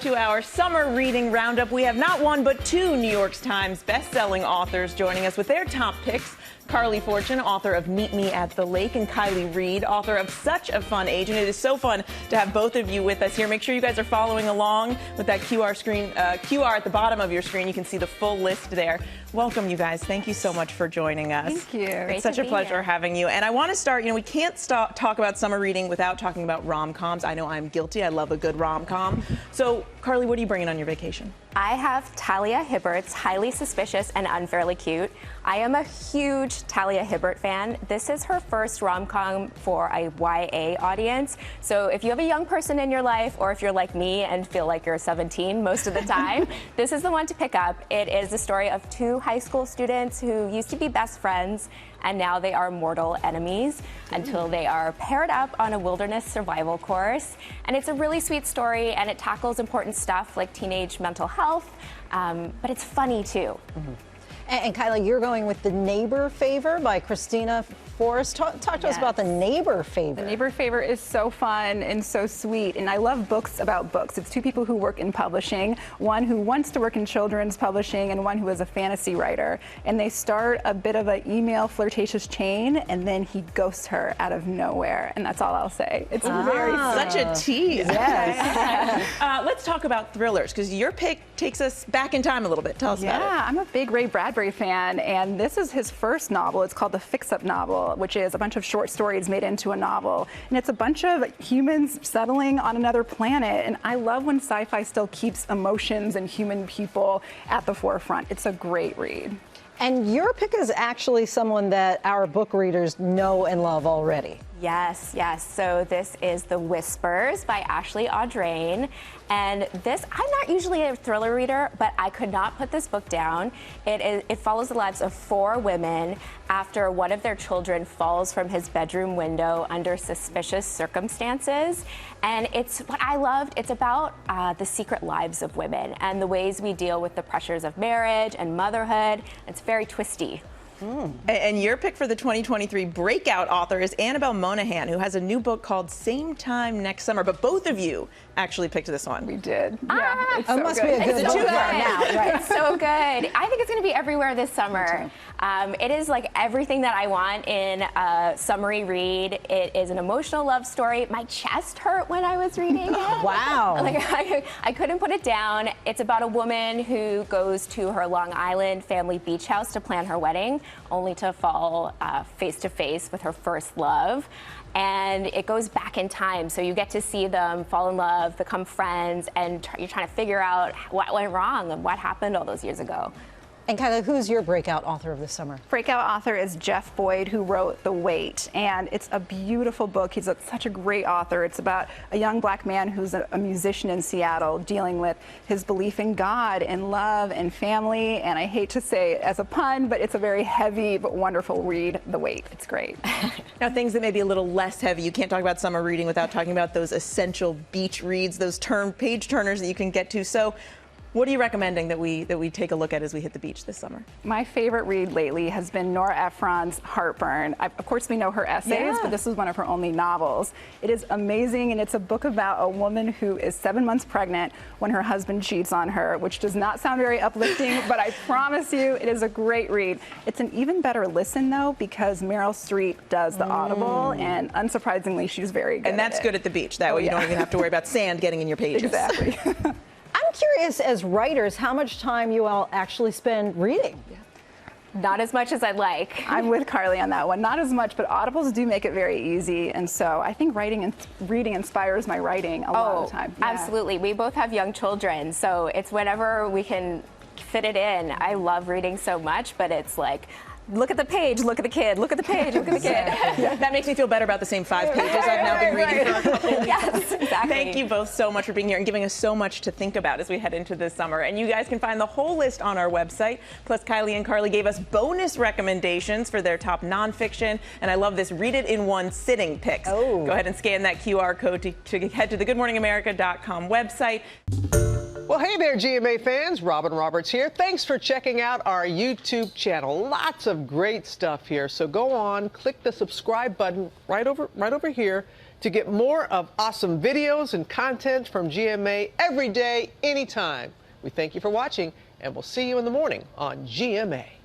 To our summer reading roundup, we have not one but two New York Times best-selling authors joining us with their top picks. Carley Fortune, author of Meet Me at the Lake, and Kiley, Reid, author of Such a Fun Age. And it is so fun to have both of you with us here. Make sure you guys are following along with that QR at the bottom of your screen. You can see the full list there. Welcome, you guys. Thank you so much for joining us. Thank you. It's such a pleasure having you. And I want to start, we can't talk about summer reading without talking about rom-coms. I know I'm guilty. I love a good rom-com. So, Carley, what are you bringing on your vacation? I have Talia Hibbert's Highly Suspicious and Unfairly Cute. I am a huge Talia Hibbert fan. This is her first rom-com for a YA audience. So if you have a young person in your life, or if you're like me and feel like you're 17 most of the time, this is the one to pick up. It is the story of two high school students who used to be best friends, and now they are mortal enemies until they are paired up on a wilderness survival course. And it's a really sweet story, and it tackles important stuff like teenage mental health, but it's funny too. Mm-hmm. And Kiley, you're going with The Neighbor Favor by Christina Forrest. Talk to us about The Neighbor Favor. The Neighbor Favor is so fun and so sweet, and I love books about books. It's two people who work in publishing, one who wants to work in children's publishing and one who is a fantasy writer. And they start a bit of an email flirtatious chain, and then he ghosts her out of nowhere, and that's all I'll say. It's very such a tease. Yes. Let's talk about thrillers, because your pick takes us back in time a little bit. Tell us about it. Yeah, I'm a big Ray Bradbury fan, and this is his first novel. It's called The Fix-Up Novel, which is a bunch of short stories made into a novel. And it's a bunch of humans settling on another planet. And I love when sci-fi still keeps emotions and human people at the forefront. It's a great read. And your pick is actually someone that our book readers know and love already. Yes, yes. So this is The Whispers by Ashley Audrain. And this, I'm not usually a thriller reader, but I could not put this book down. It follows the lives of four women after one of their children falls from his bedroom window under suspicious circumstances. And it's what I loved. It's about the secret lives of women and the ways we deal with the pressures of marriage and motherhood. It's very twisty. And your pick for the 2023 breakout author is Annabelle Monahan, who has a new book called Same Time Next Summer. But both of you actually picked this one. We did. Yeah, it's so must good. be a good It's book so now, right? It's so good. I think it's going to be everywhere this summer. It is like everything that I want in a summery read. It is an emotional love story. My chest hurt when I was reading it. Wow. Like I couldn't put it down. It's about a woman who goes to her Long Island family beach house to plan her wedding, only to fall face to face with her first love. And it goes back in time, so you get to see them fall in love, become friends, and you're trying to figure out what went wrong and what happened all those years ago. And Kiley, who's your breakout author of the summer? Breakout author is Jeff Boyd, who wrote The Wait, and it's a beautiful book. He's such a great author. It's about a young black man who's a musician in Seattle dealing with his belief in God and love and family, and I hate to say it as a pun, but it's a very heavy but wonderful read, The Wait. It's great. Now, things that may be a little less heavy, you can't talk about summer reading without talking about those essential beach reads, those page turners that you can get to. So, what are you recommending that we take a look at as we hit the beach this summer? My favorite read lately has been Nora Ephron's Heartburn. Of course, we know her essays, but this is one of her only novels. It is amazing, and it's a book about a woman who is 7 months pregnant when her husband cheats on her, which does not sound very uplifting, but I promise you, it is a great read. It's an even better listen, though, because Meryl Streep does the audible, and unsurprisingly, she's very good. And that's good at the beach. That way you don't even have to worry about sand getting in your pages. Exactly. I'm curious, as writers, how much time you all actually spend reading? Not as much as I'd like. I'm with Carley on that one. Not as much, but audibles do make it very easy, and so I think writing and reading inspires my writing a lot of the time. Yeah. Absolutely. We both have young children, so it's whenever we can fit it in. I love reading so much, but it's like, look at the page, look at the kid, look at the page, look at the kid. That makes me feel better about the same 5 pages I've now been reading for a couple of weeks. Yes, exactly. Thank you both so much for being here and giving us so much to think about as we head into this summer. And you guys can find the whole list on our website. Plus, Kiley and Carley gave us bonus recommendations for their top nonfiction. And I love this read it in one sitting picks. Oh. Go ahead and scan that QR code to head to the goodmorningamerica.com website. Well, hey there, GMA fans. Robin Roberts here. Thanks for checking out our YouTube channel. Lots of great stuff here. So go on, click the subscribe button right over here. to get more of awesome videos and content from GMA every day, anytime. We thank you for watching, and we'll see you in the morning on GMA.